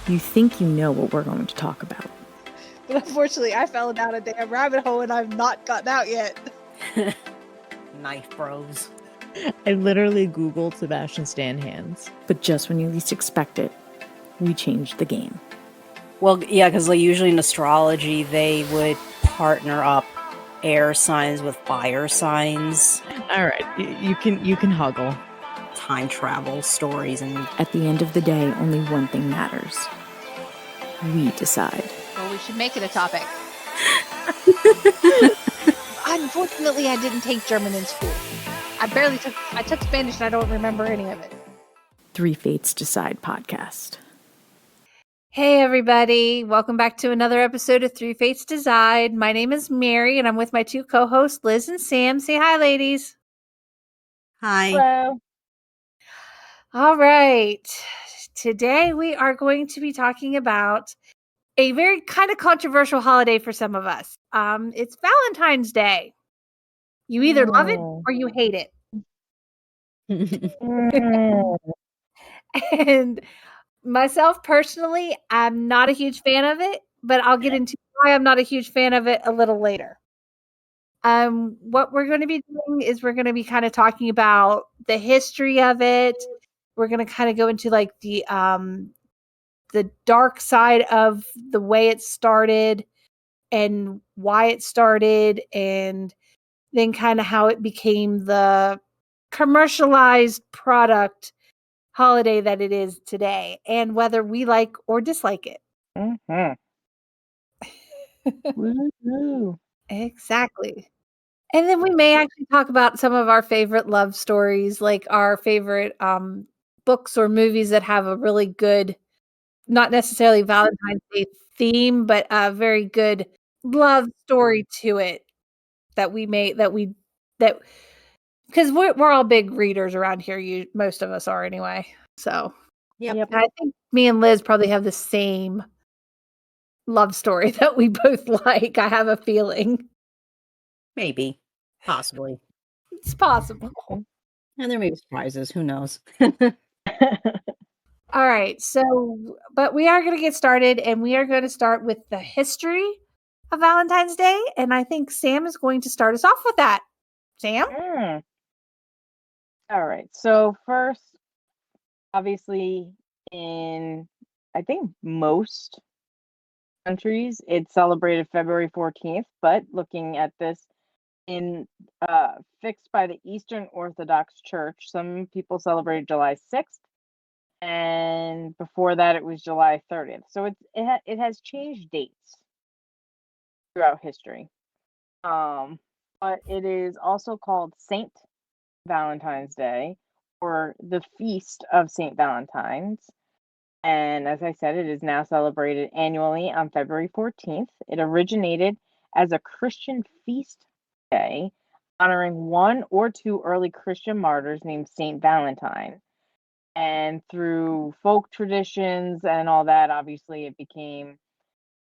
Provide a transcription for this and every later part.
You think you know what we're going to talk about. But unfortunately, I fell down a damn rabbit hole and I've not gotten out yet. Knife bros. I literally Googled Sebastian Stan hands. But just when you least expect it, we changed the game. Well, yeah, because like usually in astrology, they would partner up air signs with fire signs. All right, you can huggle. Time travel stories, and At the end of the day, only one thing matters. We decide. Well, we should make it a topic. Unfortunately, I didn't take German in school. I took Spanish and I don't remember any of it. Three Fates Decide podcast. Hey everybody, welcome back to another episode of Three Fates Decide. My name is Mary and I'm with my two co-hosts, Liz and Sam. Say hi, ladies. hi. Hello. All right. Today we are going to be talking about a very kind of controversial holiday for some of us. It's Valentine's Day. You either love it or you hate it. And myself personally, I'm not a huge fan of it, but I'll get into why I'm not a huge fan of it a little later. What we're going to be doing is we're going to be kind of talking about the history of it. We're going to kind of go into like the dark side of the way it started and why it started, and then kind of how it became the commercialized product holiday that it is today, and whether we like or dislike it. Mm-hmm. Woo-hoo. Exactly. And then we may actually talk about some of our favorite love stories, like our favorite books or movies that have a really good, not necessarily Valentine's Day theme, but a very good love story to it that because we're all big readers around here. Most of us are anyway. So Yep. I think me and Liz probably have the same love story that we both like. I have a feeling. Maybe. Possibly. It's possible. And there may be surprises. Who knows? All right. So, but we are going to get started, and we are going to start with the history of Valentine's Day. And I think Sam is going to start us off with that. Sam? All right. So first, obviously, in I think most countries, it's celebrated February 14th. But looking at this fixed by the Eastern Orthodox Church, some people celebrated July 6th. And before that it was July 30th. So it has changed dates throughout history. But it is also called Saint Valentine's Day, or the Feast of Saint Valentine's. And as I said, it is now celebrated annually on February 14th. It originated as a Christian feast day, honoring one or two early Christian martyrs named Saint Valentine. And through folk traditions and all that, obviously it became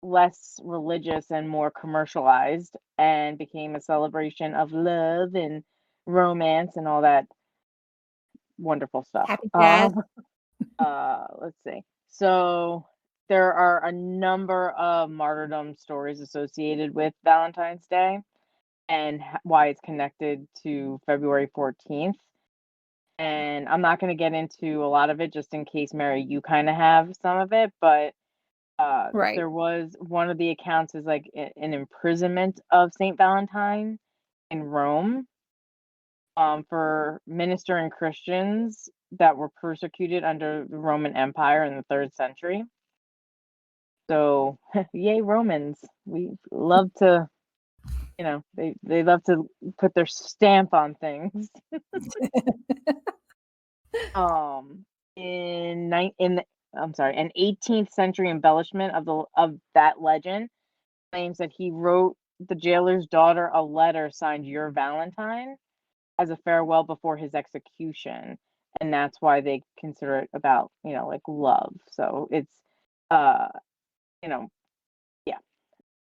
less religious and more commercialized, and became a celebration of love and romance and all that wonderful stuff. Happy jazz. Let's see. So there are a number of martyrdom stories associated with Valentine's Day and why it's connected to February 14th. And I'm not going to get into a lot of it, just in case, Mary, you kind of have some of it. But Right. there was one of the accounts is like an imprisonment of Saint Valentine in Rome for ministering Christians that were persecuted under the Roman Empire in the 3rd century. So, yay, Romans. We love to, they love to put their stamp on things. An 18th century embellishment of that legend claims that he wrote the jailer's daughter a letter signed "Your Valentine" as a farewell before his execution, and that's why they consider it about like love. So it's yeah.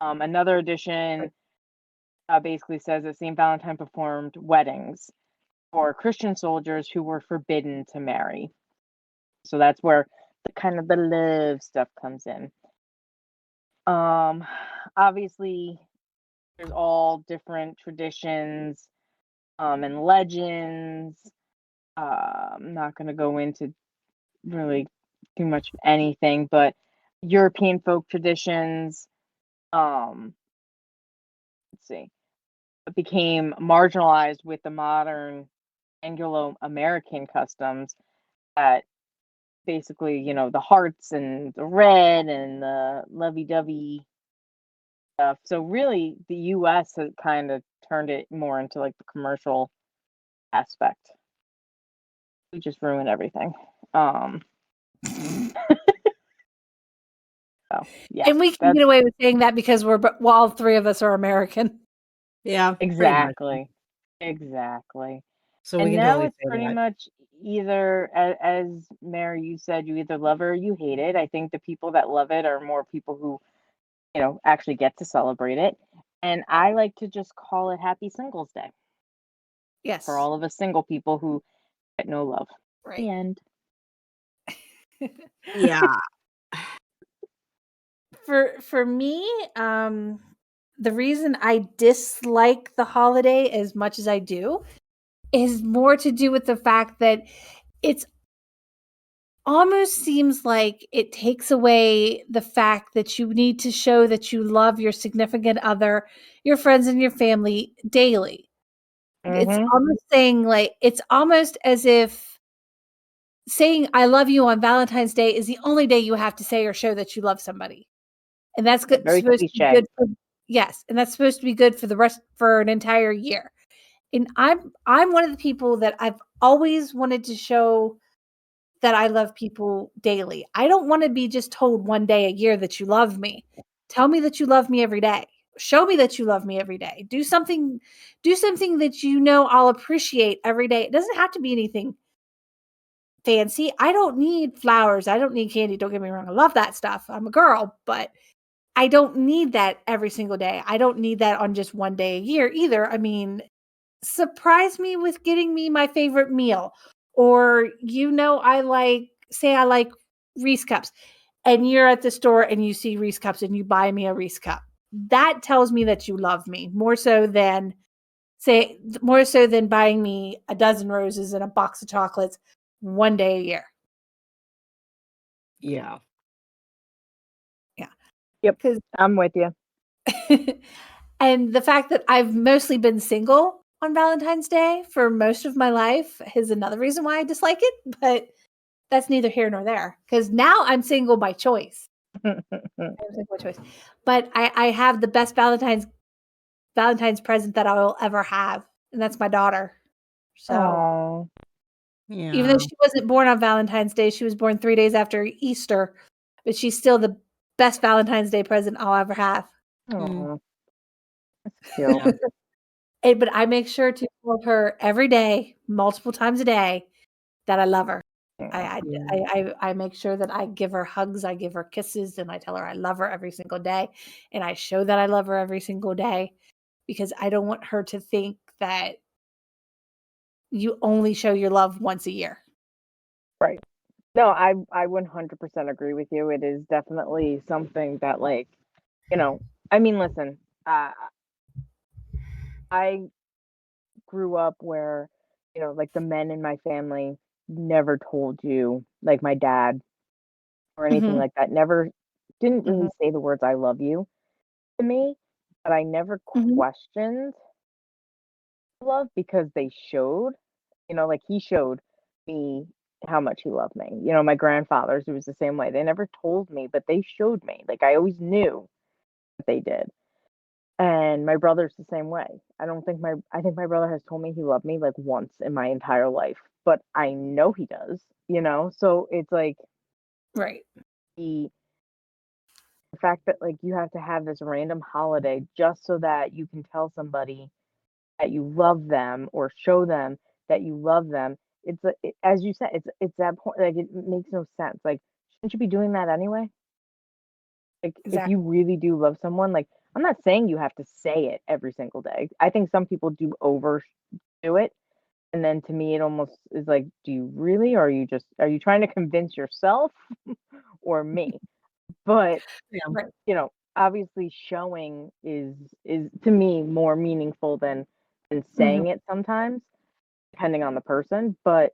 Another edition basically says that Saint Valentine performed weddings for Christian soldiers who were forbidden to marry. So that's where the kind of the love stuff comes in. Obviously there's all different traditions and legends. I'm not going to go into really too much of anything, but European folk traditions, let's see, became marginalized with the modern Anglo-American customs that basically, the hearts and the red and the lovey-dovey stuff. So really, the U.S. has kind of turned it more into like the commercial aspect. We just ruin everything. So yeah, And we can get away with saying that because all three of us are American. Yeah, exactly. So And we can now totally it's say pretty that. much either, as Mary, you said, you either love it or you hate it. I think the people that love it are more people who, actually get to celebrate it. And I like to just call it Happy Singles Day Yes. for all of us single people who get no love. Right. The end. Yeah. For me, the reason I dislike the holiday as much as I do is more to do with the fact that it's almost seems like it takes away the fact that you need to show that you love your significant other, your friends and your family daily. It's almost saying it's almost as if saying I love you on Valentine's Day is the only day you have to say or show that you love somebody. And that's good, Very supposed to be cliche. good for yes, and that's supposed to be good for an entire year. And I'm one of the people that I've always wanted to show that I love people daily. I don't want to be just told one day a year that you love me. Tell me that you love me every day. Show me that you love me every day. Do something that I'll appreciate every day. It doesn't have to be anything fancy. I don't need flowers. I don't need candy. Don't get me wrong. I love that stuff. I'm a girl, but I don't need that every single day. I don't need that on just one day a year either. I mean, surprise me with getting me my favorite meal. Or, I like Reese cups, and you're at the store and you see Reese cups and you buy me a Reese cup. That tells me that you love me more so than buying me a dozen roses and a box of chocolates one day a year. Yeah. Yeah. Yep. I'm with you. And the fact that I've mostly been single on Valentine's Day for most of my life is another reason why I dislike it, but that's neither here nor there because now I'm single by choice. I'm single by choice. But I have the best Valentine's present that I will ever have, and that's my daughter. So Aww. even though she wasn't born on Valentine's Day, she was born 3 days after Easter, but she's still the best Valentine's Day present I'll ever have. Aww. That's cute. But I make sure to tell her every day, multiple times a day, that I love her. I make sure that I give her hugs, I give her kisses, and I tell her I love her every single day, and I show that I love her every single day because I don't want her to think that you only show your love once a year. Right. No, I 100% agree with you. It is definitely something that, I mean, listen, I grew up where, like the men in my family never told you, like my dad or anything Mhm, like that, never didn't really mhm, say the words I love you to me, but I never mhm, questioned love because they showed, like he showed me how much he loved me. My grandfathers, it was the same way. They never told me, but they showed me. Like I always knew that they did. And my brother's the same way. I think my brother has told me he loved me like once in my entire life, but I know he does. So it's like right, the fact that like you have to have this random holiday just so that you can tell somebody that you love them or show them that you love them. As you said, it's that point. Like it makes no sense. Like shouldn't you be doing that anyway? Like if you exactly. really do love someone, like I'm not saying you have to say it every single day. I think some people do overdo it, And then to me, it almost is like, do you really, or are you trying to convince yourself or me? But, Yeah. Right. Obviously showing is to me more meaningful than saying it sometimes, depending on the person. But,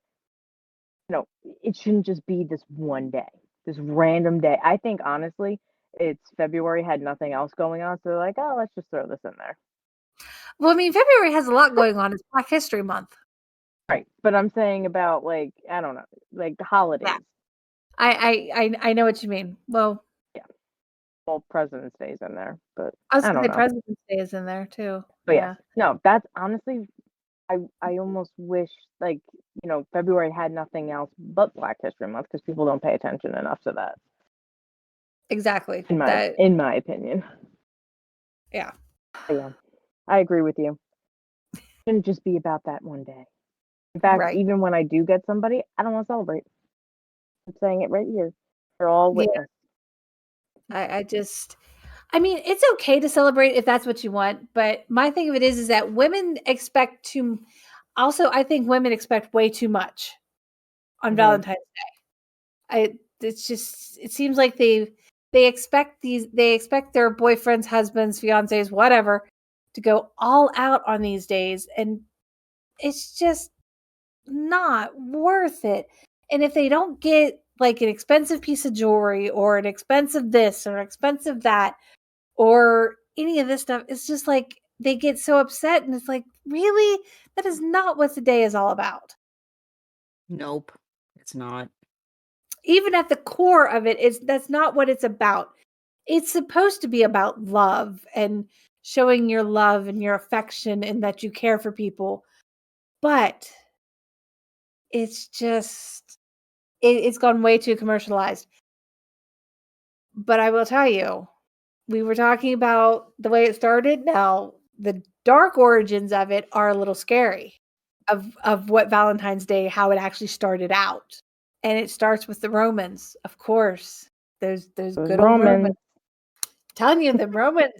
it shouldn't just be this one day, this random day. I think honestly, it's February, had nothing else going on, so they're like, oh, let's just throw this in there. Well, I mean, February has a lot going on. It's Black History Month. Right. But I'm saying about, like, I don't know, like the holidays. I know what you mean. Well, Yeah. Well, President's Day's in there, but I was I gonna don't say know. President's Day is in there too. But yes, Yeah. no, that's honestly, I almost wish, like, February had nothing else but Black History Month, because people don't pay attention enough to that, Exactly. in my opinion. Yeah. But yeah, I agree with you. It shouldn't just be about that one day. In fact, Right. even when I do get somebody, I don't want to celebrate. I'm saying it right here. They're all Yeah. witness. I mean, it's okay to celebrate if that's what you want, but my thing of it is that women expect too. Also, I think women expect way too much on Valentine's Day. It seems like they expect their boyfriends, husbands, fiancés, whatever, to go all out on these days, and it's just not worth it. And if they don't get like an expensive piece of jewelry or an expensive this or expensive that or any of this stuff, it's just like they get so upset, and it's like, really? That is not what the day is all about. Nope, it's not. Even at the core of it, that's not what it's about. It's supposed to be about love and showing your love and your affection and that you care for people. But it's just it's gone way too commercialized. But I will tell you, we were talking about the way it started. Now, the dark origins of it are a little scary of what Valentine's Day, how it actually started out. And it starts with the Romans, of course. Those Those good old Romans. Romans. Telling you, the Romans,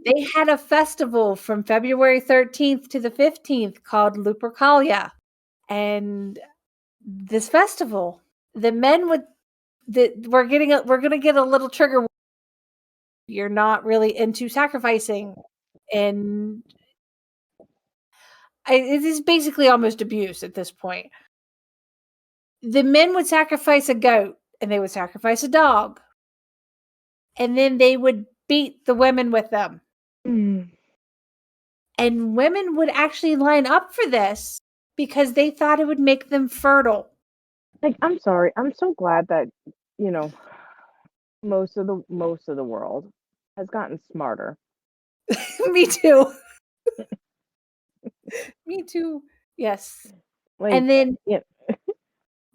they had a festival from February 13th to the 15th called Lupercalia. And this festival, the men would we're going to get a little trigger. You're not really into sacrificing, and it is basically almost abuse at this point. The men would sacrifice a goat, and they would sacrifice a dog, and then they would beat the women with them. Mm. And women would actually line up for this because they thought it would make them fertile. Like, I'm sorry. I'm so glad that, you know, most of the world has gotten smarter. Me too. Me too. Yes. Like, And then yeah,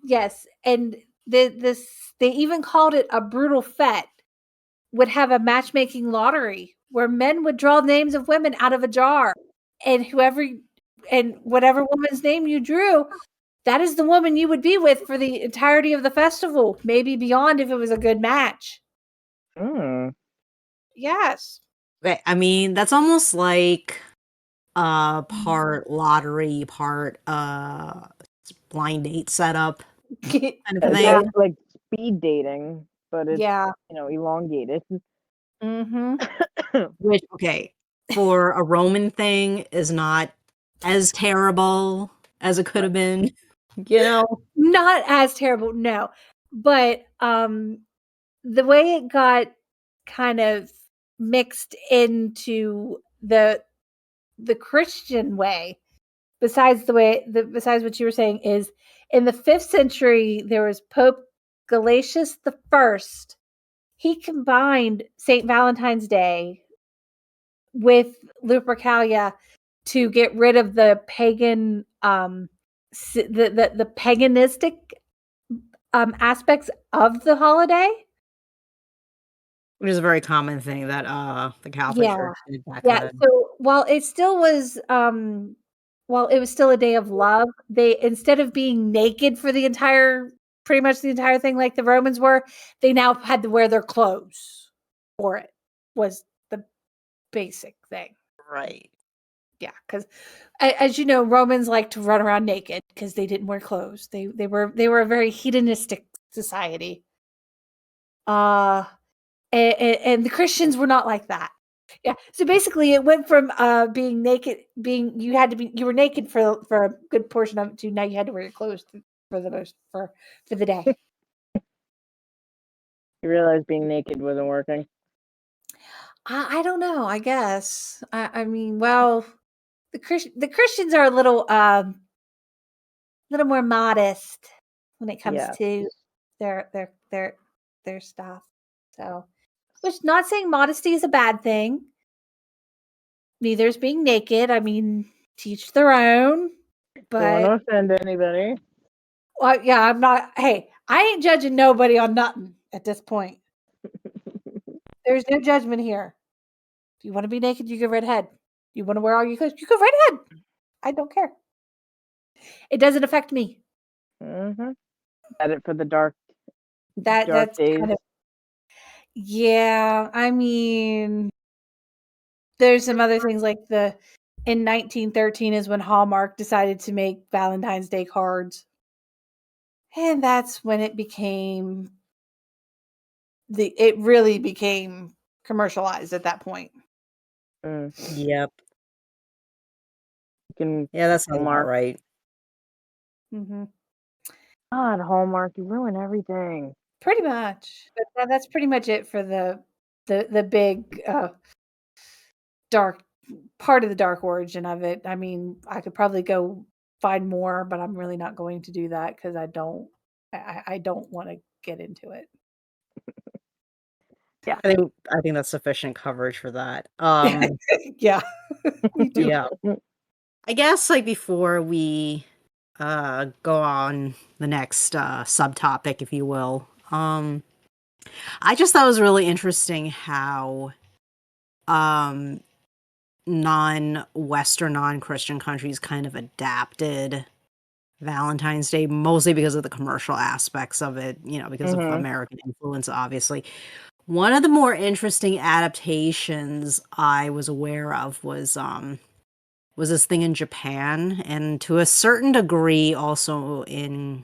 yes, and this they even called it a brutal fete. Would have a matchmaking lottery where men would draw names of women out of a jar, and whatever woman's name you drew, that is the woman you would be with for the entirety of the festival, maybe beyond if it was a good match. mm, Yes. Okay, I mean, that's almost like part lottery, part blind date setup kind of it's Yeah. thing. like speed dating, but it's, Yeah. elongated. Mhm. Which, okay, for a Roman thing is not as terrible as it could have been, you know? Not as terrible, no. But the way it got kind of mixed into the Christian way, besides what you were saying, is in the 5th century there was Pope Galatius the First. He combined St. Valentine's Day with Lupercalia to get rid of the pagan the paganistic aspects of the holiday. Which is a very common thing that the Catholic Yeah. Church did back Yeah, then. so while it was still a day of love, they, instead of being naked for pretty much the entire thing like the Romans were, they now had to wear their clothes for it, was the basic thing. Right. Yeah, because as you know, Romans like to run around naked because they didn't wear clothes. They were a very hedonistic society. And the Christians were not like that. Yeah. So basically, it went from being naked, you were naked for a good portion of it to now you had to wear your clothes for the day. You realize being naked wasn't working. I don't know. I guess. I mean, well, the Christians are a little more modest when it comes Yes. to their stuff. So, which not saying modesty is a bad thing. Neither is being naked. I mean, teach their own. Don't want to But offend anybody. well, yeah, I'm not. Hey, I ain't judging nobody on nothing at this point. There's no judgment here. If you want to be naked, you go right ahead. You want to wear all your clothes, you go right ahead. I don't care. It doesn't affect me. Mm-hmm. Edit for the dark That's days. kind of, yeah. I mean, there's some other things like in 1913 is when Hallmark decided to make Valentine's Day cards. And that's when it really became commercialized at that point. Mm. Yep. You can Yeah, that sounds about Hallmark. right. Mm-hmm. God, Hallmark, you ruin everything. Pretty much. But that's pretty much it for the big dark part of the dark origin of it. I mean, I could probably go find more, but I'm really not going to do that because I don't want to get into it. Yeah. I think that's sufficient coverage for that. Yeah. Me too. Yeah. I guess like before we go on the next subtopic, if you will. I just thought it was really interesting how non-Western, non-Christian countries kind of adapted Valentine's Day, mostly because of the commercial aspects of it, because of American influence, obviously. One of the more interesting adaptations I was aware of was this thing in Japan, and to a certain degree also in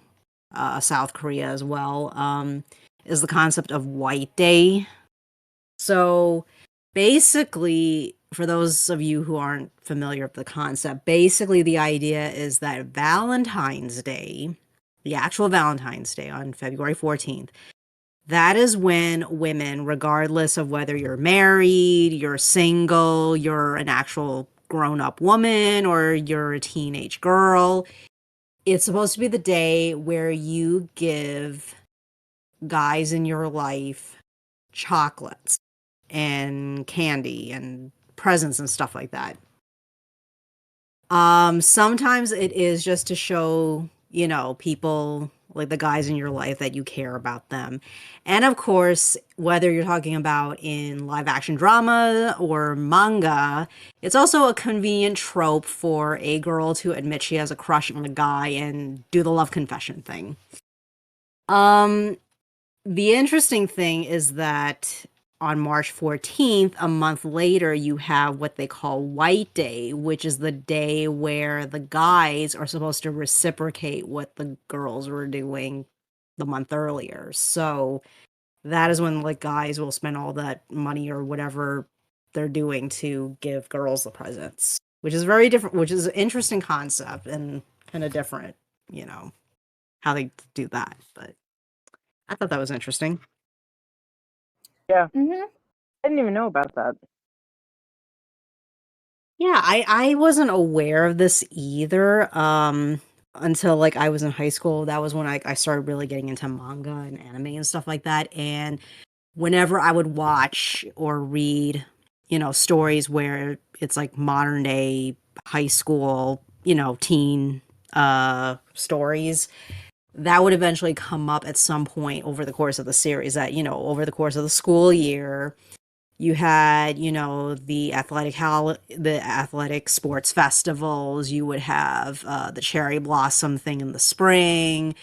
South Korea as well, is the concept of White Day. So basically, for those of you who aren't familiar with the concept, basically the idea is that Valentine's Day, the actual Valentine's Day on February 14th, that is when women, regardless of whether you're married, you're single, you're an actual grown-up woman, or you're a teenage girl, it's supposed to be the day where you give guys in your life chocolates and candy and presents and stuff like that. Sometimes it is just to show, people like the guys in your life that you care about them. And of course, whether you're talking about in live action drama or manga, it's also a convenient trope for a girl to admit she has a crush on a guy and do the love confession thing. The interesting thing is that on March 14th, a month later, you have what they call White Day, which is the day where the guys are supposed to reciprocate what the girls were doing the month earlier. So that is when like guys will spend all that money or whatever they're doing to give girls the presents, which is very different, which is an interesting concept and kind of different, how they do that. But I thought that was interesting. Yeah. Mm-hmm. I didn't even know about that. Yeah, I wasn't aware of this either until like I was in high school. That was when I started really getting into manga and anime and stuff like that. And whenever I would watch or read, stories where it's like modern day high school, teen stories, that would eventually come up at some point over the course of the series that, over the course of the school year, you had, the athletic sports festivals. You would have the cherry blossom thing in the spring.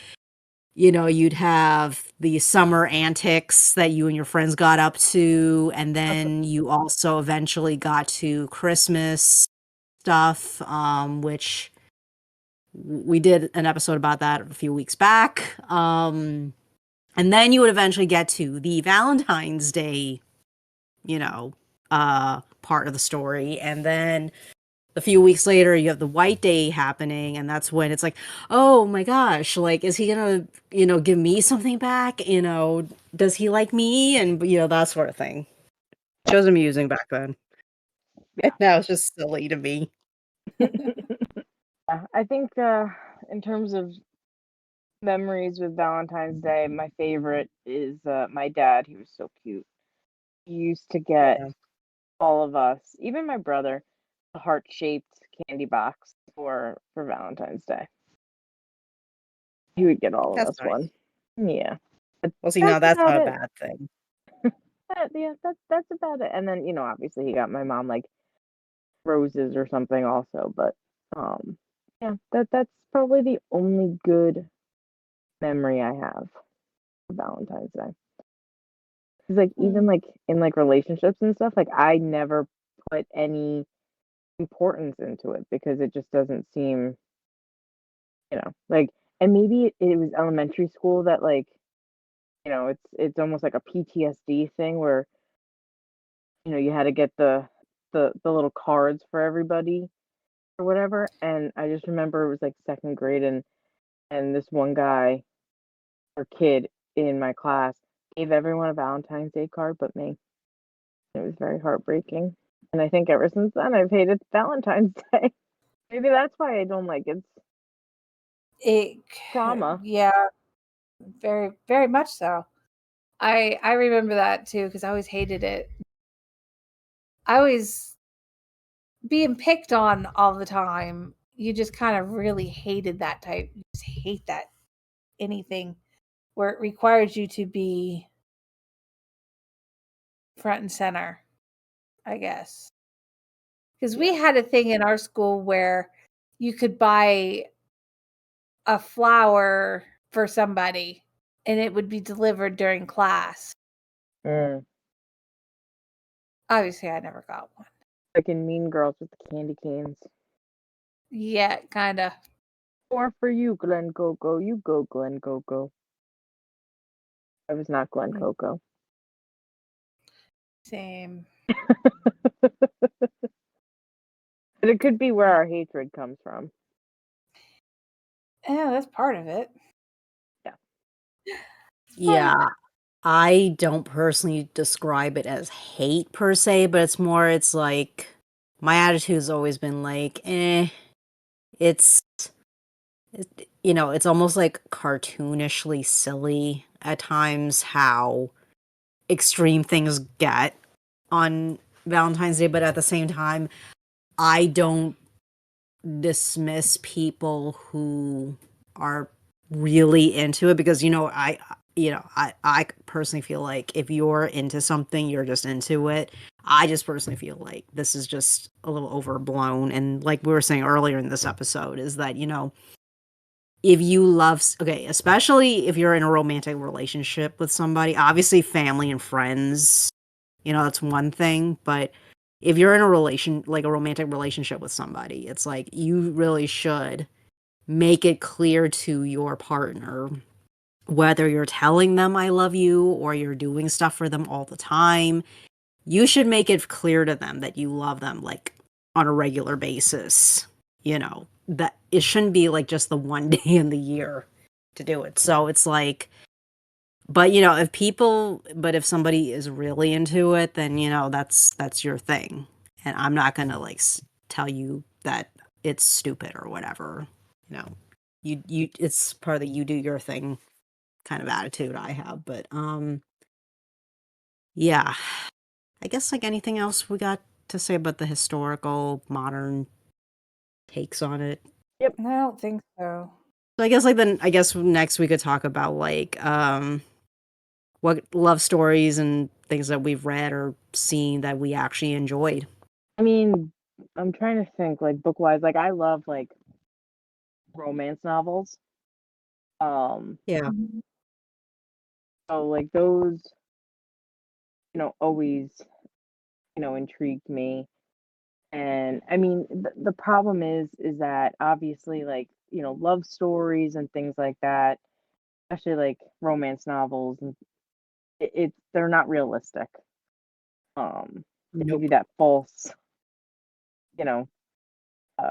You'd have the summer antics that you and your friends got up to, and then you also eventually got to Christmas stuff, which we did an episode about that a few weeks back. And then you would eventually get to the Valentine's Day, part of the story. And then a few weeks later, you have the White Day happening. And that's when it's like, oh my gosh, like, is he going to, give me something back? Does he like me? And, that sort of thing. It was amusing back then. Yeah. Now it's just silly to me. Yeah, I think in terms of memories with Valentine's Day, my favorite is my dad. He was so cute. He used to get Yeah. all of us, even my brother, a heart-shaped candy box for Valentine's Day. He would get all of That's us nice. one. Yeah. But Well, see, now that's about not a it. bad thing. Yeah, that's about it. And then, obviously he got my mom like roses or something also, but yeah, that's probably the only good memory I have of Valentine's Day. Cause like even like in like relationships and stuff, like I never put any importance into it because it just doesn't seem, like, and maybe it was elementary school that like, it's almost like a PTSD thing where, you had to get the little cards for everybody or whatever. And I just remember it was like second grade and this one guy or kid in my class gave everyone a Valentine's Day card but me. It was very heartbreaking. And I think ever since then I've hated Valentine's Day. Maybe that's why I don't like it. It Trauma. Yeah, very, very much so. I remember that too because I always hated it. I always being picked on all the time. You just kind of really hated that type. You just hate that anything where it requires you to be front and center, I guess. Because we had a thing in our school where you could buy a flower for somebody and it would be delivered during class. Obviously, I never got one. Like in Mean Girls with the candy canes. Yeah, kind of. Or for you, Glen Coco. You go, Glen Coco. I was not Glen Coco. Same. But it could be where our hatred comes from. Yeah, that's part of it. Yeah. I don't personally describe it as hate per se, but it's like my attitude has always been like, it's it's almost like cartoonishly silly at times how extreme things get on Valentine's Day, but at the same time, I don't dismiss people who are really into it because I personally feel like if you're into something, you're just into it. I just personally feel like this is just a little overblown, and like we were saying earlier in this episode is that if you love, okay, especially if you're in a romantic relationship with somebody, obviously family and friends, that's one thing, but if you're in a romantic relationship with somebody, it's like you really should make it clear to your partner, whether you're telling them I love you or you're doing stuff for them all the time, you should make it clear to them that you love them like on a regular basis, that it shouldn't be like just the one day in the year to do it. So it's like, but if somebody is really into it, then that's your thing, and I'm not gonna like tell you that it's stupid or whatever. You it's part of the you do your thing kind of attitude I have, but yeah, I guess like anything else we got to say about the historical modern takes on it. I don't think so. So I guess next we could talk about like what love stories and things that we've read or seen that we actually enjoyed. I mean, I'm trying to think like book wise. Like I love like romance novels. Yeah. So like those, always, intrigued me. And I mean, the problem is that obviously, like, love stories and things like that, especially like romance novels, and they're not realistic. They give you Nope. that false, you know,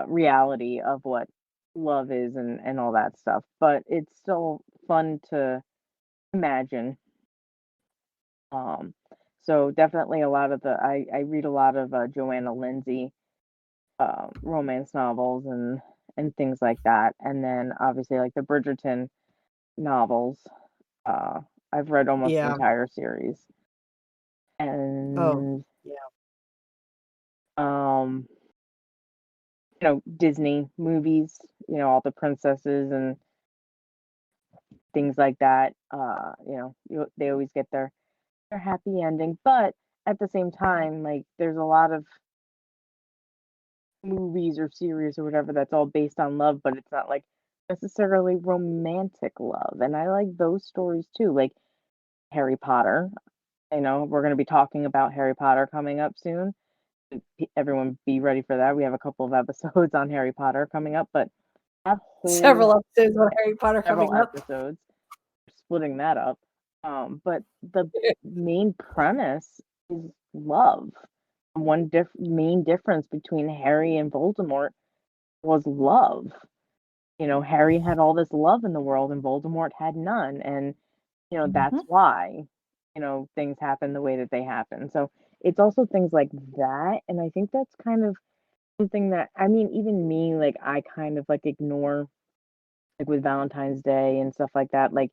reality of what love is and all that stuff. But it's still fun to imagine. Um, so definitely a lot of I read a lot of Joanna Lindsay romance novels and things like that. And then obviously like the Bridgerton novels. Uh, I've read almost the Yeah. entire series. Oh, And yeah. um, Disney movies, all the princesses and things like that. They always get their happy ending, but at the same time, like there's a lot of movies or series or whatever that's all based on love, but it's not like necessarily romantic love. And I like those stories too, like Harry Potter. We're going to be talking about Harry Potter coming up soon. Everyone be ready for that. We have a couple of episodes on Harry Potter coming up, but that whole Several episodes on Harry Potter several coming up. episodes, splitting that up. But the main premise is love. One main difference between Harry and Voldemort was love. Harry had all this love in the world and Voldemort had none. And, that's why, things happen the way that they happen. So it's also things like that. And I think that's kind of something that, I mean, even me, like, I kind of like ignore, like with Valentine's Day and stuff like that. Like,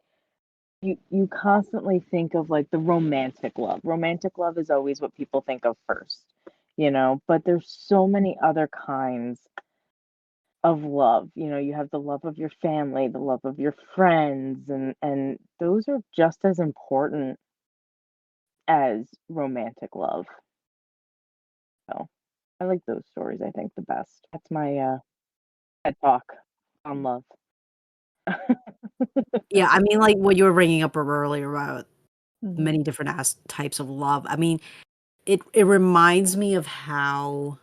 you constantly think of like the romantic love. Romantic love is always what people think of first, but there's so many other kinds of love. You have the love of your family, the love of your friends, and those are just as important as romantic love. So I like those stories, I think, the best. That's my TED talk on love. Yeah, I mean, like what you were bringing up earlier about Mhm. many different types of love. I mean, it reminds me of how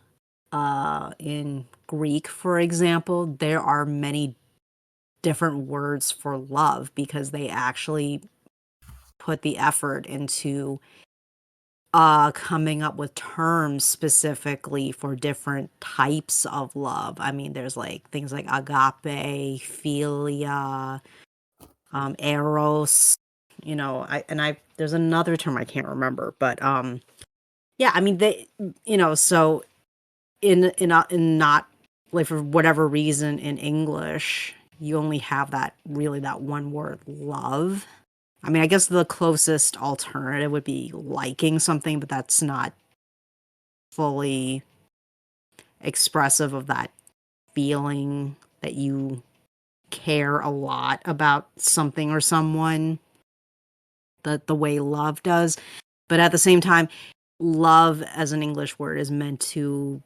in Greek, for example, there are many different words for love because they actually put the effort into coming up with terms specifically for different types of love. I mean, there's like things like agape, philia, eros, I there's another term I can't remember, but yeah, I mean so in not like for whatever reason in English, you only have that one word, love. I mean, I guess the closest alternative would be liking something, but that's not fully expressive of that feeling that you care a lot about something or someone, the way love does. But at the same time, love as an English word is meant to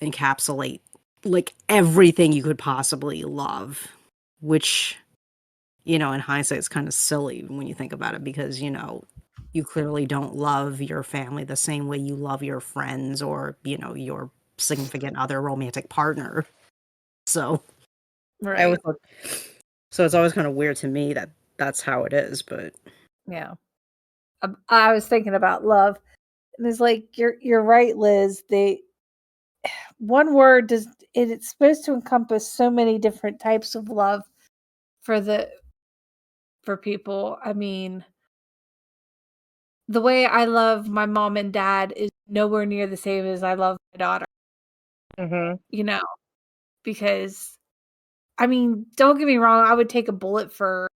encapsulate like everything you could possibly love, which, in hindsight, it's kind of silly when you think about it because, you clearly don't love your family the same way you love your friends or, your significant other romantic partner. So I always Right. thought, so it's always kind of weird to me that that's how it is, but Yeah. I was thinking about love, and it's like you're right, Liz. One word it's supposed to encompass so many different types of love for people. I mean, the way I love my mom and dad is nowhere near the same as I love my daughter, Mm-hmm. you know, because I mean, don't get me wrong, I would take a bullet for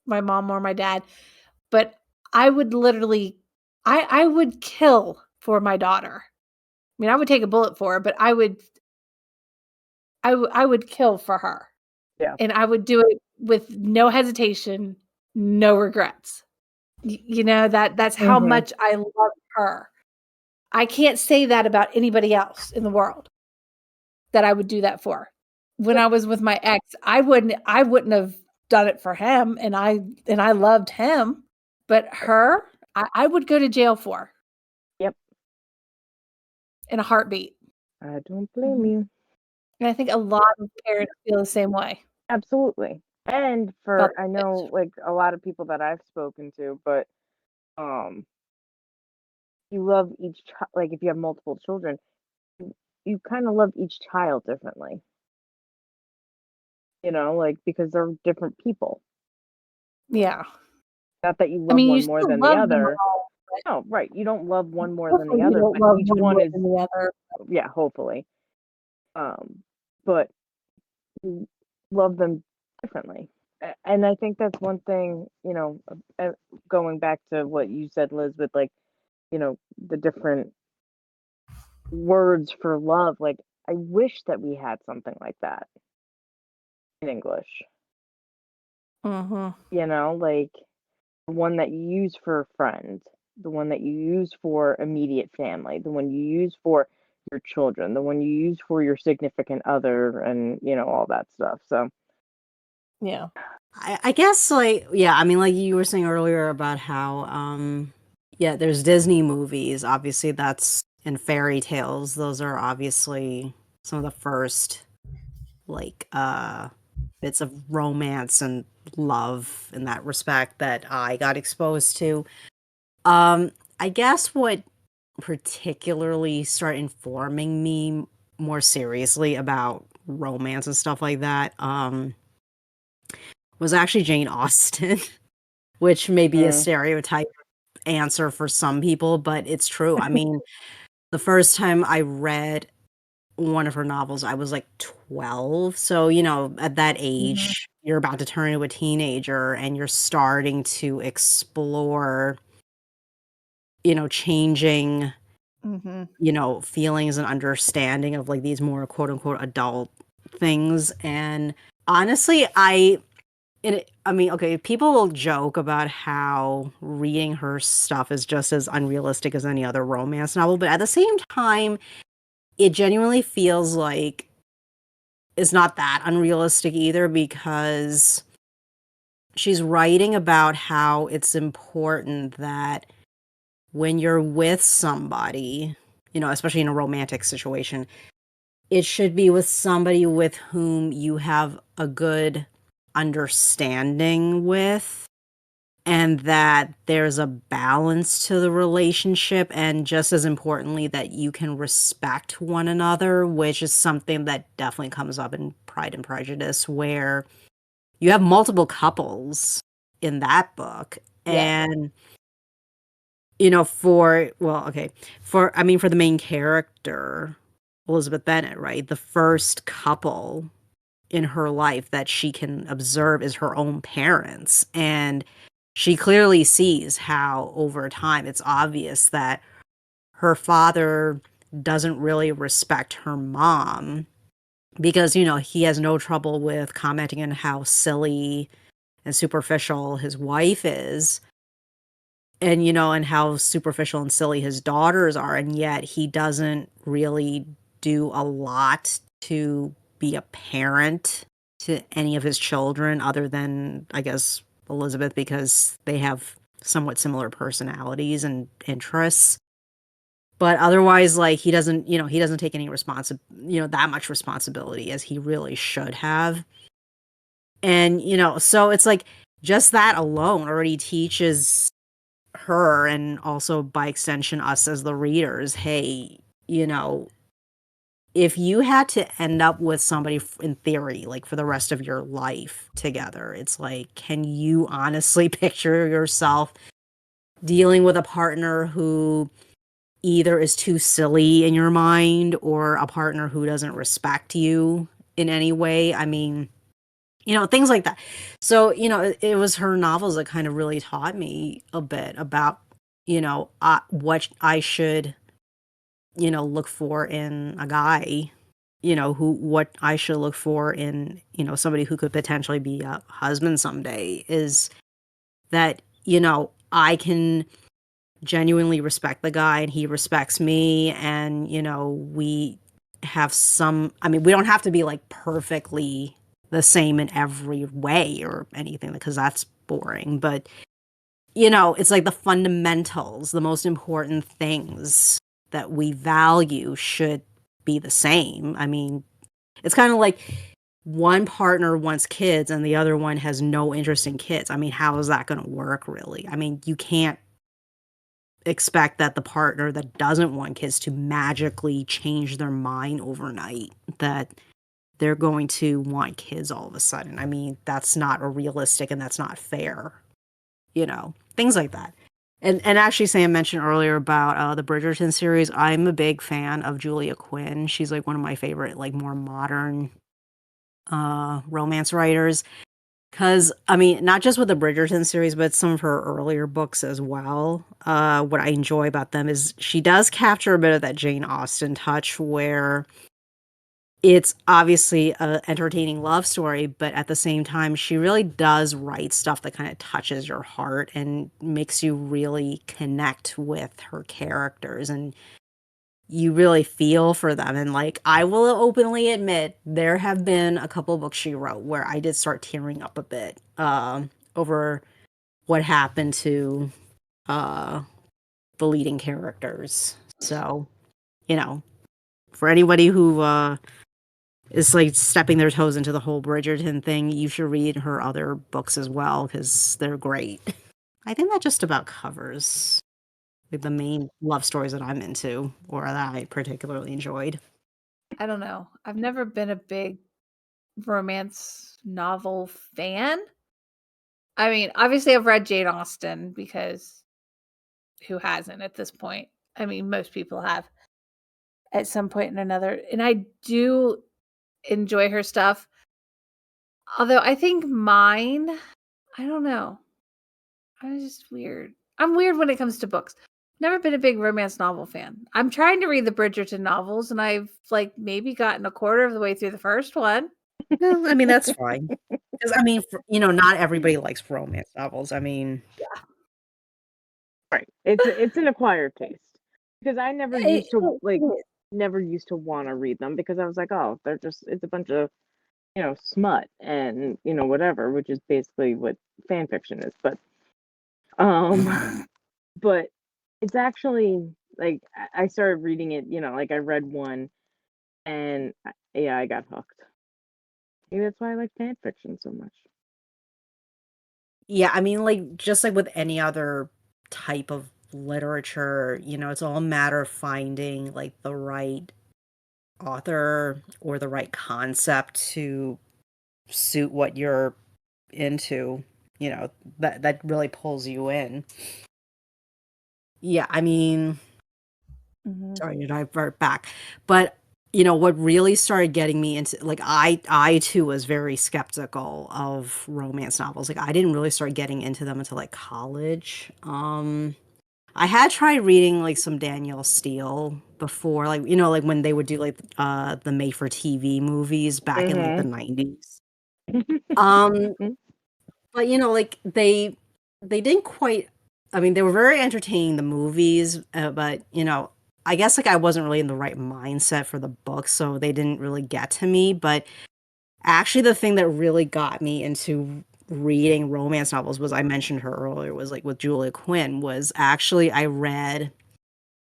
my mom or my dad, but I would literally I would kill for my daughter. I mean, I would take a bullet for her, but I would kill for her. Yeah. And I would do it with no hesitation, no regrets. That's how Mm-hmm. much I love her. I can't say that about anybody else in the world that I would do that for. When Yep. I was with my ex, I wouldn't have done it for him, and I loved him, but her, I would go to jail for. Yep. in a heartbeat. I don't blame you. And I think a lot of parents feel the same way Absolutely. And about I their know kids. like a lot of people that I've spoken to, but um you love each child, like if you have multiple children, you kind of love each child differently, like because they're different people. Yeah. Not that you I love mean, you one more still than the love them other. all, but No, right. You don't love one more than hopefully the you other, don't but love each one one more is, than the other. yeah, hopefully. But you love them differently. And I think that's one thing, going back to what you said, Liz, with like, the different words for love. Like, I wish that we had something like that in English, Mhm. like the one that you use for a friend, the one that you use for immediate family, the one you use for your children, the one you use for your significant other, and, all that stuff. So, Yeah. I guess like yeah, I mean like you were saying earlier about how yeah, there's Disney movies. Obviously that's in fairy tales. Those are obviously some of the first like bits of romance and love in that respect that I got exposed to. I guess what particularly started informing me more seriously about romance and stuff like that was actually Jane Austen, which may be a mm, stereotype answer for some people, but it's true. I mean, the first time I read one of her novels, I was like 12. So, at that Mhm. age, you're about to turn into a teenager and you're starting to explore, changing, Mhm. feelings and understanding of like these more quote unquote adult things. And honestly, I mean, okay, people will joke about how reading her stuff is just as unrealistic as any other romance novel, but at the same time, it genuinely feels like it's not that unrealistic either because she's writing about how it's important that when you're with somebody, especially in a romantic situation, it should be with somebody with whom you have a good understanding with and that there's a balance to the relationship and just as importantly that you can respect one another, which is something that definitely comes up in Pride and Prejudice where you have multiple couples in that book. Yeah. And for the main character Elizabeth Bennet, right, the first couple in her life that she can observe is her own parents. And she clearly sees how over time it's obvious that her father doesn't really respect her mom because, he has no trouble with commenting on how silly and superficial his wife is and how superficial and silly his daughters are. And yet he doesn't really do a lot to be a parent to any of his children other than, I guess, Elizabeth, because they have somewhat similar personalities and interests. But otherwise, like he doesn't take any that much responsibility as he really should have. And, so it's like just that alone already teaches her and also by extension us as the readers, hey, if you had to end up with somebody in theory like for the rest of your life together, it's like, can you honestly picture yourself dealing with a partner who either is too silly in your mind or a partner who doesn't respect you in any way? I mean, things like that. So, it was her novels that kind of really taught me a bit about, what I should, look for in a guy, what I should look for in, somebody who could potentially be a husband someday is that, I can genuinely respect the guy and he respects me and, we have I mean, we don't have to be like perfectly the same in every way or anything because that's boring, but it's like the fundamentals, the most important things that we value should be the same. I mean, it's kind of like one partner wants kids and the other one has no interest in kids. I mean, how is that going to work, really? I mean, you can't expect that the partner that doesn't want kids to magically change their mind overnight, that they're going to want kids all of a sudden. I mean, that's not realistic and that's not fair, things like that. And actually, Sam mentioned earlier about the Bridgerton series. I'm a big fan of Julia Quinn. She's like one of my favorite, like more modern romance writers. Because, I mean, not just with the Bridgerton series, but some of her earlier books as well. What I enjoy about them is she does capture a bit of that Jane Austen touch where it's obviously an entertaining love story, but at the same time, she really does write stuff that kind of touches your heart and makes you really connect with her characters. And you really feel for them. And like, I will openly admit, there have been a couple of books she wrote where I did start tearing up a bit over what happened to the leading characters. So, for anybody who is like stepping their toes into the whole Bridgerton thing, you should read her other books as well because they're great. I think that just about covers the main love stories that I'm into or that I particularly enjoyed. I don't know. I've never been a big romance novel fan. I mean, obviously I've read Jane Austen because who hasn't at this point? I mean, most people have at some point and another. And I do enjoy her stuff. Although I think mine, I don't know. I'm just weird. I'm weird when it comes to books. Never been a big romance novel fan. I'm trying to read the Bridgerton novels, and I've like maybe gotten a quarter of the way through the first one. No, I mean, that's fine. Because, I mean, not everybody likes romance novels. I mean, Right. It's an acquired taste. Because I never used to want to read them because I was like, oh, it's a bunch of, smut and, whatever, which is basically what fan fiction is. But but it's actually like I started reading it, like I read one and I got hooked. Maybe that's why I like fan fiction so much. yeah, I mean, like, just like with any other type of literature, it's all a matter of finding like the right author or the right concept to suit what you're into, that really pulls you in. Yeah, I mean, sorry to divert back, but what really started getting me into like I too was very skeptical of romance novels. Like I didn't really start getting into them until like college. I had tried reading like some Danielle Steele before, like like when they would do like the made for TV movies back in like the 90s. But like they didn't quite. I mean, they were very entertaining, the movies, but I guess like I wasn't really in the right mindset for the book, so they didn't really get to me. But actually, the thing that really got me into reading romance novels was, I mentioned her earlier, was like with Julia Quinn, was actually I read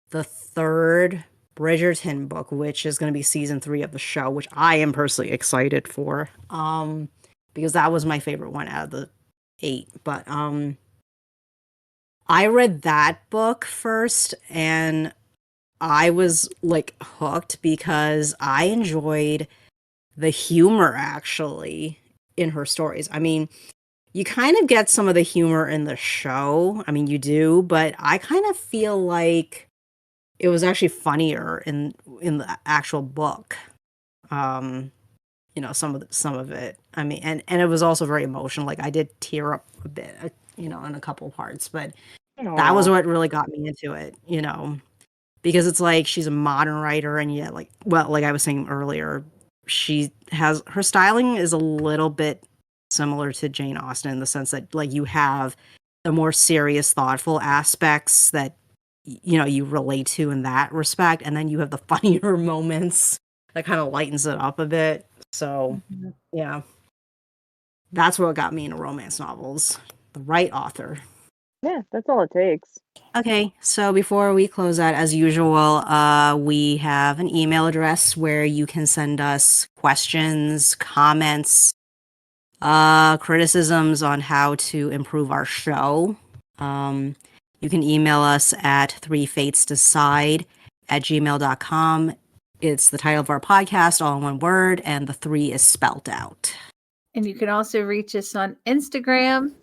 the third Bridgerton book, which is going to be season 3 of the show, which I am personally excited for, because that was my favorite one out of the 8. But I read that book first, and I was like hooked because I enjoyed the humor actually in her stories. I mean, you kind of get some of the humor in the show. I mean, you do, but I kind of feel like it was actually funnier in the actual book. Some of it. I mean, and it was also very emotional. Like I did tear up a bit, in a couple parts, but that was what really got me into it, because it's like she's a modern writer, and yet like I was saying earlier, her styling is a little bit similar to Jane Austen in the sense that like you have the more serious, thoughtful aspects that you relate to in that respect, and then you have the funnier moments that kind of lightens it up a bit. So yeah, that's what got me into romance novels. The right author. Yeah, that's all it takes. Okay, so before we close out, as usual, we have an email address where you can send us questions, comments, criticisms on how to improve our show. You can email us at threefatesdecide@gmail.com. It's the title of our podcast, all in one word, and the 3 is spelt out. And you can also reach us on Instagram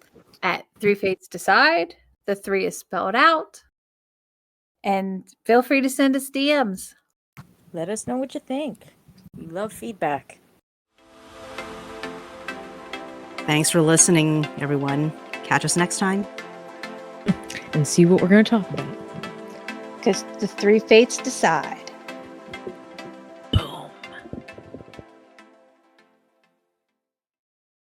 at Three Fates Decide. The 3 is spelled out. And feel free to send us DMs. Let us know what you think. We love feedback. Thanks for listening, everyone. Catch us next time. And see what we're going to talk about. Because the 3 Fates decide.